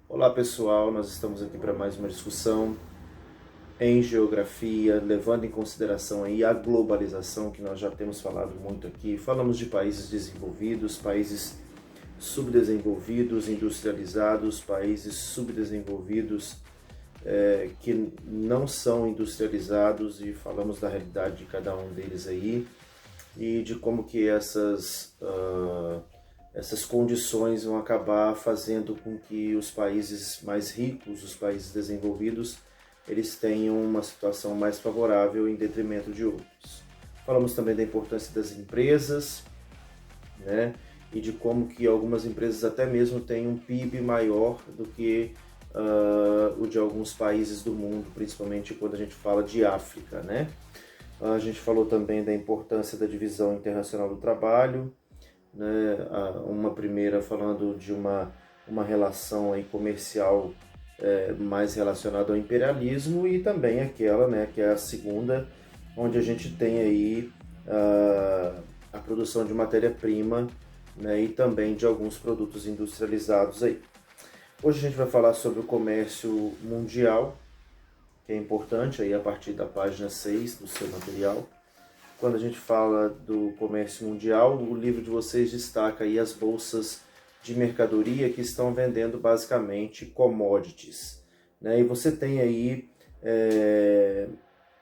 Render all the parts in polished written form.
Olá pessoal, nós estamos aqui para mais uma discussão em geografia, levando em consideração aí a globalização que nós já temos falado muito aqui. Falamos de países desenvolvidos, países subdesenvolvidos, industrializados, países subdesenvolvidos que não são industrializados e falamos da realidade de cada um deles aí e de como que essas condições vão acabar fazendo com que os países mais ricos, os países desenvolvidos, eles tenham uma situação mais favorável em detrimento de outros. Falamos também da importância das empresas, né? E de como que algumas empresas até mesmo têm um PIB maior do que o de alguns países do mundo, principalmente quando a gente fala de África, né? A gente falou também da importância da divisão internacional do trabalho, né? Uma primeira falando de uma relação aí comercial mais relacionada ao imperialismo e também aquela, né, que é a segunda, onde a gente tem aí a produção de matéria-prima, né, e também de alguns produtos industrializados aí. Hoje a gente vai falar sobre o comércio mundial, que é importante aí a partir da página 6 do seu material. Quando a gente fala do comércio mundial, o livro de vocês destaca aí as bolsas de mercadoria que estão vendendo basicamente commodities, né? E você tem aí,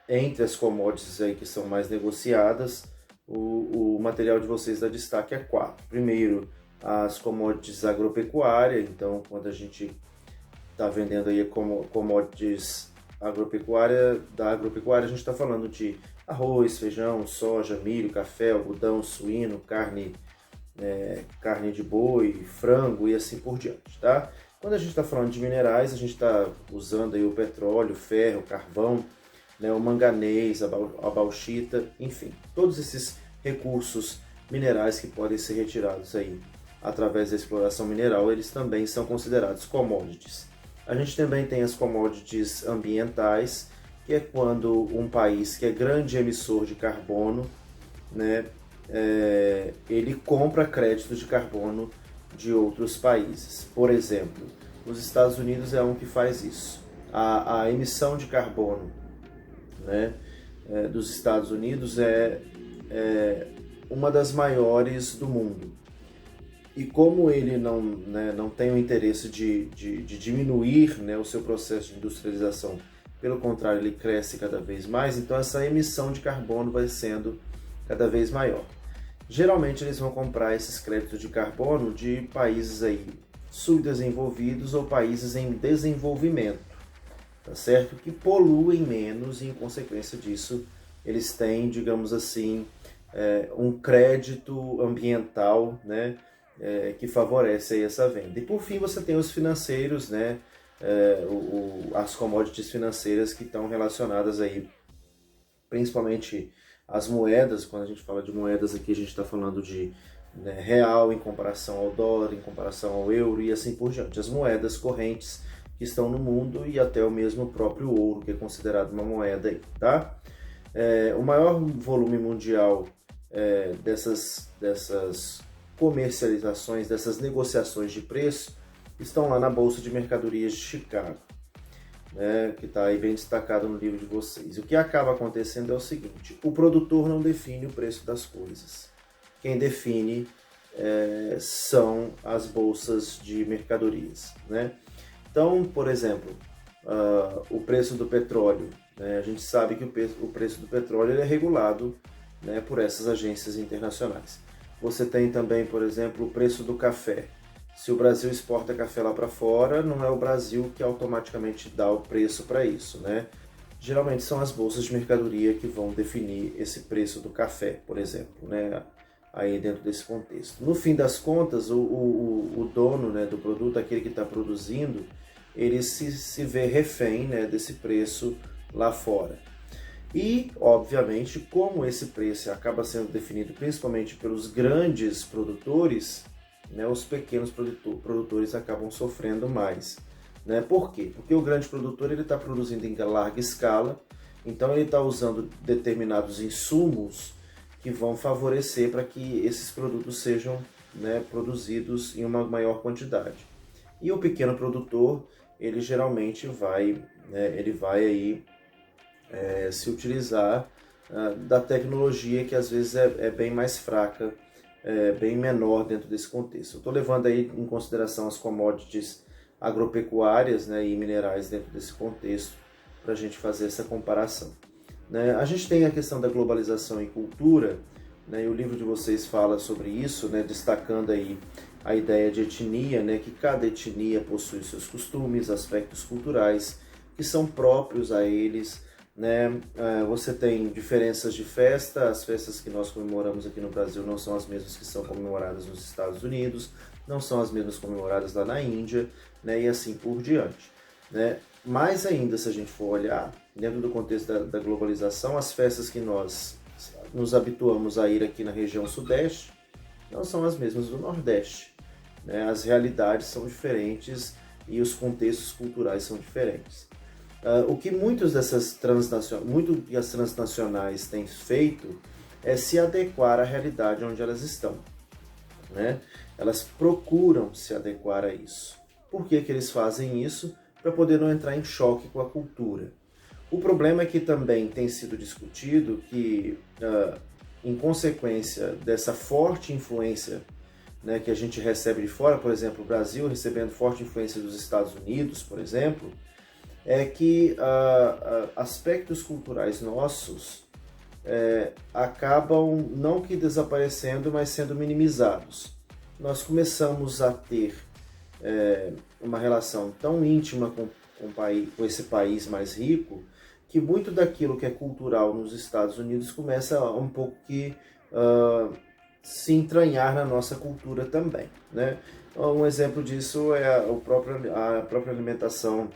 entre as commodities aí que são mais negociadas, o material de vocês dá destaque a 4. Primeiro, as commodities agropecuárias. Então, quando a gente está vendendo aí commodities da agropecuária, a gente está falando de arroz, feijão, soja, milho, café, algodão, suíno, carne de boi, frango e assim por diante, tá? Quando a gente está falando de minerais, a gente está usando aí o petróleo, o ferro, o carvão, né, o manganês, a bauxita, enfim, todos esses recursos minerais que podem ser retirados aí através da exploração mineral, eles também são considerados commodities. A gente também tem as commodities ambientais, que é quando um país que é grande emissor de carbono, né, ele compra créditos de carbono de outros países. Por exemplo, os Estados Unidos é um que faz isso. A emissão de carbono, né, dos Estados Unidos é uma das maiores do mundo. E como ele não tem o interesse de diminuir, né, o seu processo de industrialização, pelo contrário, ele cresce cada vez mais, então essa emissão de carbono vai sendo cada vez maior. Geralmente eles vão comprar esses créditos de carbono de países aí subdesenvolvidos ou países em desenvolvimento, tá certo? Que poluem menos e, em consequência disso, eles têm, digamos assim, um crédito ambiental, né, que favorece aí essa venda. E por fim você tem os financeiros, né, as commodities financeiras que estão relacionadas aí, principalmente as moedas. Quando a gente fala de moedas aqui, a gente está falando de, né, real em comparação ao dólar, em comparação ao euro e assim por diante. As moedas correntes que estão no mundo e até o mesmo próprio ouro, que é considerado uma moeda aí, tá? O maior volume mundial dessas comercializações, dessas negociações de preço, estão lá na Bolsa de Mercadorias de Chicago, né, que está aí bem destacado no livro de vocês. O que acaba acontecendo é o seguinte: o produtor não define o preço das coisas. Quem define são as bolsas de mercadorias, né? Então, por exemplo, o preço do petróleo, né, a gente sabe que o preço do petróleo ele é regulado, né, por essas agências internacionais. Você tem também, por exemplo, o preço do café. Se o Brasil exporta café lá para fora, não é o Brasil que automaticamente dá o preço para isso, né? Geralmente são as bolsas de mercadoria que vão definir esse preço do café, por exemplo, né? Aí dentro desse contexto. No fim das contas, o dono, né, do produto, aquele que está produzindo, ele se vê refém, né, desse preço lá fora. E, obviamente, como esse preço acaba sendo definido principalmente pelos grandes produtores, né, os pequenos produtores acabam sofrendo mais, né? Por quê? Porque o grande produtor está produzindo em larga escala, então ele está usando determinados insumos que vão favorecer para que esses produtos sejam, né, produzidos em uma maior quantidade. E o pequeno produtor, ele geralmente vai, né, ele vai aí se utilizar da tecnologia que às vezes é bem mais fraca, bem menor dentro desse contexto. Eu estou levando aí em consideração as commodities agropecuárias, né, e minerais dentro desse contexto para a gente fazer essa comparação. Né? A gente tem a questão da globalização e cultura, né, e o livro de vocês fala sobre isso, né, destacando aí a ideia de etnia, né, que cada etnia possui seus costumes, aspectos culturais que são próprios a eles, né? Você tem diferenças de festa, as festas que nós comemoramos aqui no Brasil não são as mesmas que são comemoradas nos Estados Unidos, não são as mesmas comemoradas lá na Índia, né? E assim por diante, né? Mais ainda, se a gente for olhar, dentro do contexto da globalização, as festas que nós nos habituamos a ir aqui na região sudeste não são as mesmas do nordeste, né? As realidades são diferentes e os contextos culturais são diferentes. O que muitas das transnacionais têm feito é se adequar à realidade onde elas estão, né? Elas procuram se adequar a isso. Por que eles fazem isso? Para poder não entrar em choque com a cultura. O problema é que também tem sido discutido que, em consequência dessa forte influência, né, que a gente recebe de fora, por exemplo, o Brasil recebendo forte influência dos Estados Unidos, por exemplo, é que aspectos culturais nossos acabam não que desaparecendo, mas sendo minimizados. Nós começamos a ter uma relação tão íntima com esse país mais rico, que muito daquilo que é cultural nos Estados Unidos começa um pouco que se entranhar na nossa cultura também, né? Um exemplo disso é a própria alimentação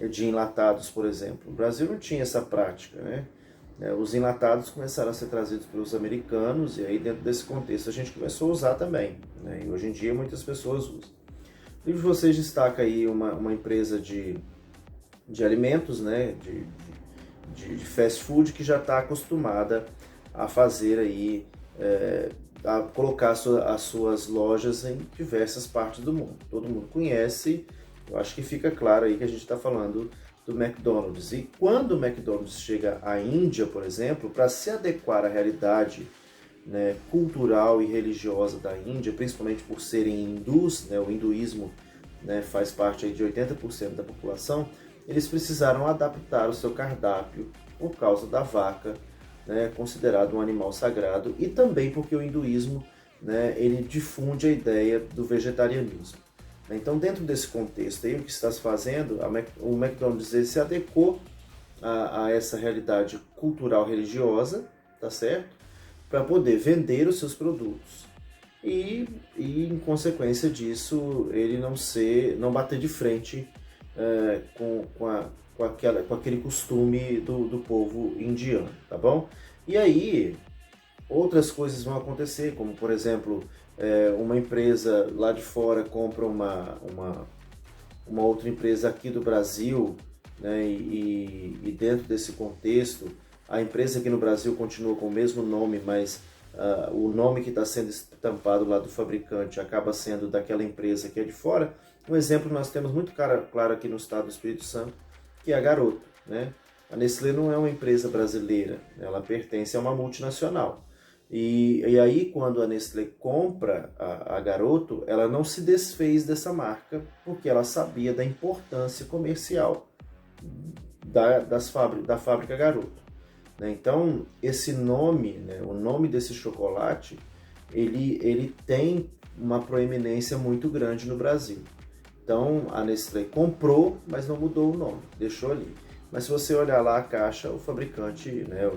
de enlatados, por exemplo. O Brasil não tinha essa prática, né? Os enlatados começaram a ser trazidos pelos americanos e aí dentro desse contexto a gente começou a usar também, né? E hoje em dia muitas pessoas usam. O livro de vocês destaca aí uma empresa de alimentos, né? De fast food que já está acostumada a fazer aí, a colocar as suas lojas em diversas partes do mundo. Todo mundo conhece. Eu acho que fica claro aí que a gente está falando do McDonald's. E quando o McDonald's chega à Índia, por exemplo, para se adequar à realidade, né, cultural e religiosa da Índia, principalmente por serem hindus, né, o hinduísmo, né, faz parte aí de 80% da população, eles precisaram adaptar o seu cardápio por causa da vaca, né, considerado um animal sagrado, e também porque o hinduísmo, né, ele difunde a ideia do vegetarianismo. Então, dentro desse contexto aí, o que está se fazendo, o McDonald's se adequou a essa realidade cultural religiosa, tá certo? Para poder vender os seus produtos. E em consequência disso, ele não bater de frente com aquele costume do povo indiano, tá bom? E aí, outras coisas vão acontecer, como por exemplo, uma empresa lá de fora compra uma outra empresa aqui do Brasil, né, e dentro desse contexto, a empresa aqui no Brasil continua com o mesmo nome, mas o nome que está sendo estampado lá do fabricante acaba sendo daquela empresa que é de fora. Um exemplo nós temos muito claro aqui no estado do Espírito Santo, que é a Garoto, né? A Nestlé não é uma empresa brasileira, ela pertence a uma multinacional. E aí, quando a Nestlé compra a Garoto, ela não se desfez dessa marca, porque ela sabia da importância comercial da fábrica Garoto. Então, esse nome, né, o nome desse chocolate, ele tem uma proeminência muito grande no Brasil. Então, a Nestlé comprou, mas não mudou o nome, deixou ali. Mas se você olhar lá a caixa, o fabricante, né,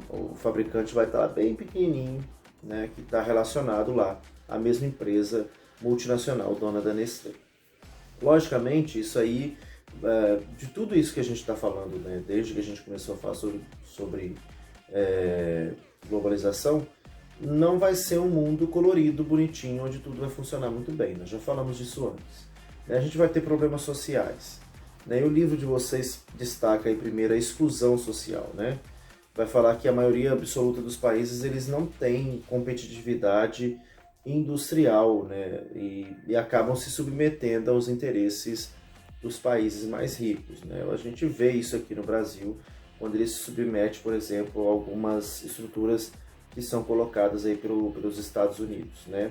o fabricante vai estar bem pequenininho, né, que está relacionado lá à mesma empresa multinacional, dona da Nestlé. Logicamente, isso aí, de tudo isso que a gente está falando, né, desde que a gente começou a falar sobre globalização, não vai ser um mundo colorido, bonitinho, onde tudo vai funcionar muito bem. Nós já falamos disso antes. A gente vai ter problemas sociais. E o livro de vocês destaca aí primeiro a exclusão social, né? Vai falar que a maioria absoluta dos países eles não têm competitividade industrial, né? E acabam se submetendo aos interesses dos países mais ricos, né? A gente vê isso aqui no Brasil, quando ele se submete, por exemplo, a algumas estruturas que são colocadas aí pelos Estados Unidos, né?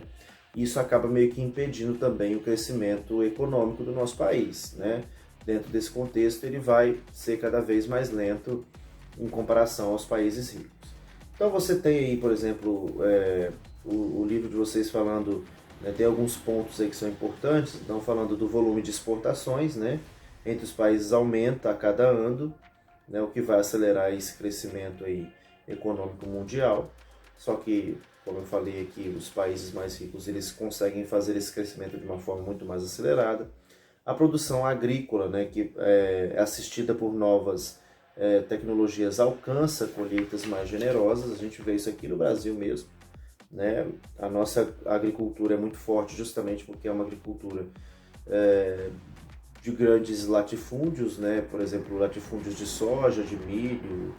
Isso acaba meio que impedindo também o crescimento econômico do nosso país, né? Dentro desse contexto, ele vai ser cada vez mais lento em comparação aos países ricos. Então você tem aí, por exemplo, o livro de vocês falando, né, tem alguns pontos aí que são importantes, então falando do volume de exportações, né, entre os países aumenta a cada ano, né, o que vai acelerar esse crescimento aí econômico mundial. Só que, como eu falei aqui, os países mais ricos eles conseguem fazer esse crescimento de uma forma muito mais acelerada. A produção agrícola, né, que é assistida por novas tecnologias, alcança colheitas mais generosas. A gente vê isso aqui no Brasil mesmo, né? A nossa agricultura é muito forte justamente porque é uma agricultura de grandes latifúndios, né? Por exemplo, latifúndios de soja, de milho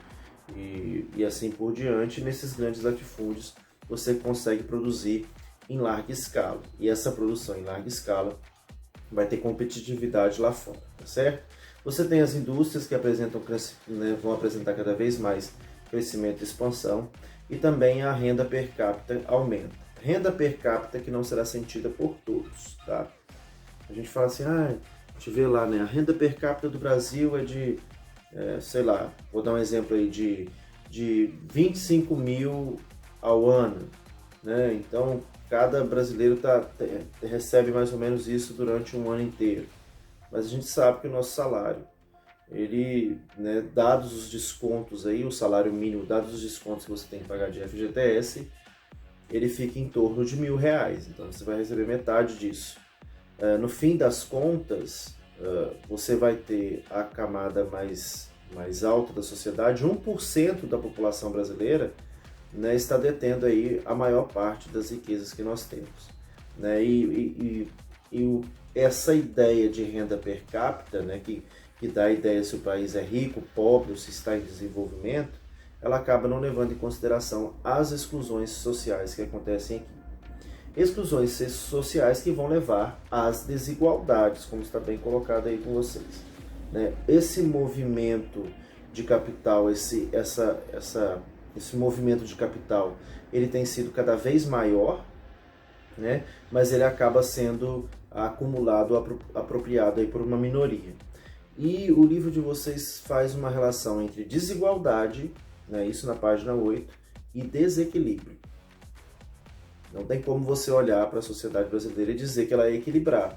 e assim por diante. Nesses grandes latifúndios você consegue produzir em larga escala, e essa produção em larga escala vai ter competitividade lá fora, tá certo? Você tem as indústrias que apresentam, né, vão apresentar cada vez mais crescimento e expansão, e também a renda per capita aumenta. Renda per capita que não será sentida por todos, tá? A gente fala assim, a gente vê lá, né, a renda per capita do Brasil é de, sei lá, vou dar um exemplo aí, de 25 mil ao ano, né? Então, cada brasileiro recebe mais ou menos isso durante um ano inteiro. Mas a gente sabe que o nosso salário, ele, né, dados os descontos aí, o salário mínimo, dados os descontos que você tem que pagar de FGTS, ele fica em torno de R$ 1.000. Então você vai receber metade disso. No fim das contas, você vai ter a camada mais alta da sociedade, 1% da população brasileira, né, está detendo aí a maior parte das riquezas que nós temos, né? Essa ideia de renda per capita, né, que dá a ideia se o país é rico, pobre ou se está em desenvolvimento, ela acaba não levando em consideração as exclusões sociais que acontecem aqui. Exclusões sociais que vão levar às desigualdades, como está bem colocado aí com vocês, né? Esse movimento de capital, esse movimento de capital, ele tem sido cada vez maior, né? Mas ele acaba sendo acumulado, apropriado aí por uma minoria. E o livro de vocês faz uma relação entre desigualdade, né, isso na página 8, e desequilíbrio. Não tem como você olhar para a sociedade brasileira e dizer que ela é equilibrada.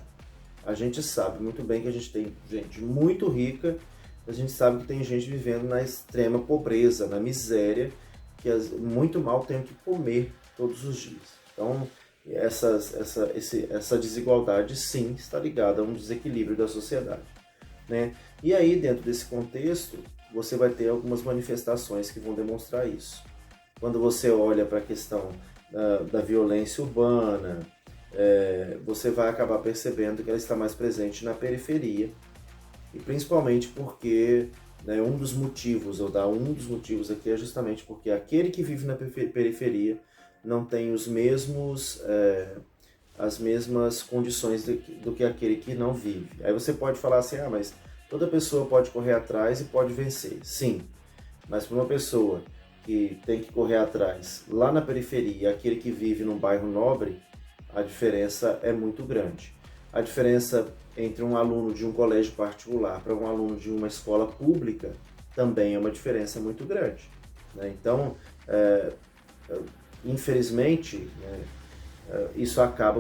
A gente sabe muito bem que a gente tem gente muito rica, a gente sabe que tem gente vivendo na extrema pobreza, na miséria, que muito mal tem que comer todos os dias. Então, essa desigualdade, sim, está ligada a um desequilíbrio da sociedade, né? E aí, dentro desse contexto, você vai ter algumas manifestações que vão demonstrar isso. Quando você olha para a questão da violência urbana, você vai acabar percebendo que ela está mais presente na periferia, e principalmente porque, né, um dos motivos aqui é justamente porque aquele que vive na periferia não tem as mesmas condições do que aquele que não vive. Aí você pode falar assim, mas toda pessoa pode correr atrás e pode vencer. Sim, mas para uma pessoa que tem que correr atrás lá na periferia, aquele que vive num bairro nobre, a diferença é muito grande. A diferença entre um aluno de um colégio particular para um aluno de uma escola pública também é uma diferença muito grande, né? Então, infelizmente, né,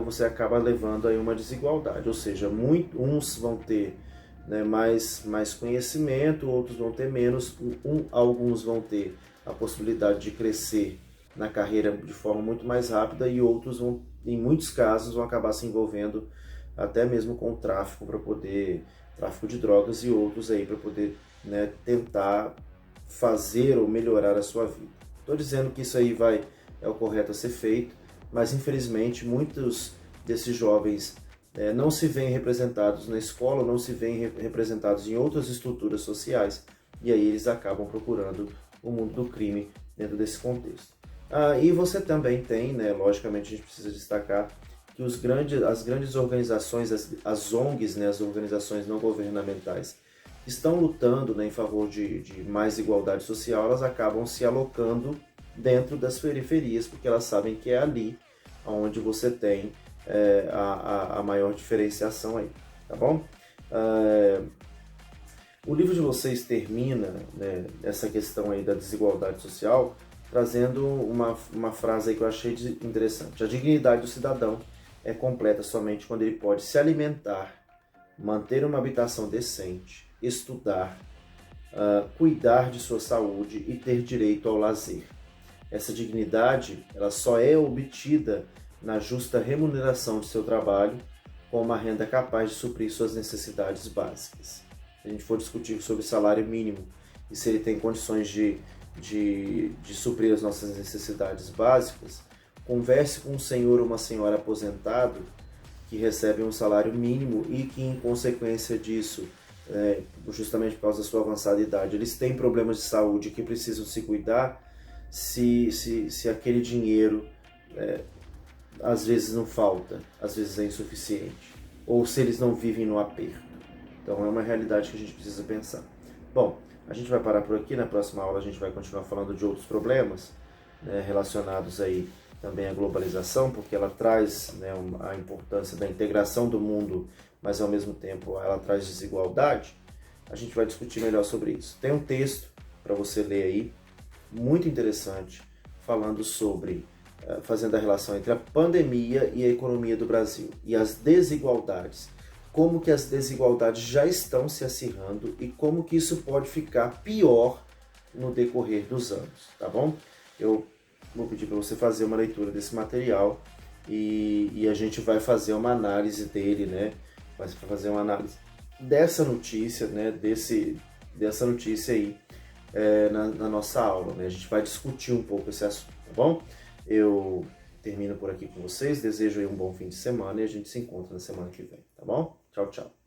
você acaba levando aí uma desigualdade, ou seja, uns vão ter, né, mais conhecimento, outros vão ter menos, alguns vão ter a possibilidade de crescer na carreira de forma muito mais rápida e outros vão, em muitos casos, vão acabar se envolvendo até mesmo com o tráfico de drogas e outros aí para poder, né, tentar fazer ou melhorar a sua vida. Estou dizendo que isso aí é o correto a ser feito, mas infelizmente muitos desses jovens não se veem representados na escola, não se veem representados em outras estruturas sociais, e aí eles acabam procurando o mundo do crime dentro desse contexto. E você também tem, né, logicamente a gente precisa destacar que as grandes organizações, as ONGs, né, as organizações não governamentais, que estão lutando, né, em favor de mais igualdade social, elas acabam se alocando dentro das periferias, porque elas sabem que é ali onde você tem a maior diferenciação aí, tá bom? O livro de vocês termina, né, essa questão aí da desigualdade social trazendo uma frase aí que eu achei interessante. A dignidade do cidadão é completa somente quando ele pode se alimentar, manter uma habitação decente, estudar, cuidar de sua saúde e ter direito ao lazer. Essa dignidade ela só é obtida na justa remuneração de seu trabalho, com uma renda capaz de suprir suas necessidades básicas. Se a gente for discutir sobre salário mínimo e se ele tem condições de suprir as nossas necessidades básicas, converse com um senhor ou uma senhora aposentado que recebem um salário mínimo e que, em consequência disso, justamente por causa da sua avançada idade, eles têm problemas de saúde que precisam se cuidar, se aquele dinheiro às vezes não falta, às vezes é insuficiente, ou se eles não vivem no aperto. Então é uma realidade que a gente precisa pensar. Bom, a gente vai parar por aqui, na próxima aula a gente vai continuar falando de outros problemas, né, relacionados aí também à globalização, porque ela traz, né, a importância da integração do mundo, mas ao mesmo tempo ela traz desigualdade. A gente vai discutir melhor sobre isso. Tem um texto para você ler aí, muito interessante, falando sobre, fazendo a relação entre a pandemia e a economia do Brasil e as desigualdades. Como que as desigualdades já estão se acirrando e como que isso pode ficar pior no decorrer dos anos, tá bom? Eu vou pedir para você fazer uma leitura desse material e a gente vai fazer uma análise dele, né? Vai fazer uma análise dessa notícia, né? Dessa notícia aí na nossa aula, né? A gente vai discutir um pouco esse assunto, tá bom? Eu termino por aqui com vocês, desejo aí um bom fim de semana e a gente se encontra na semana que vem, tá bom? Tchau, tchau.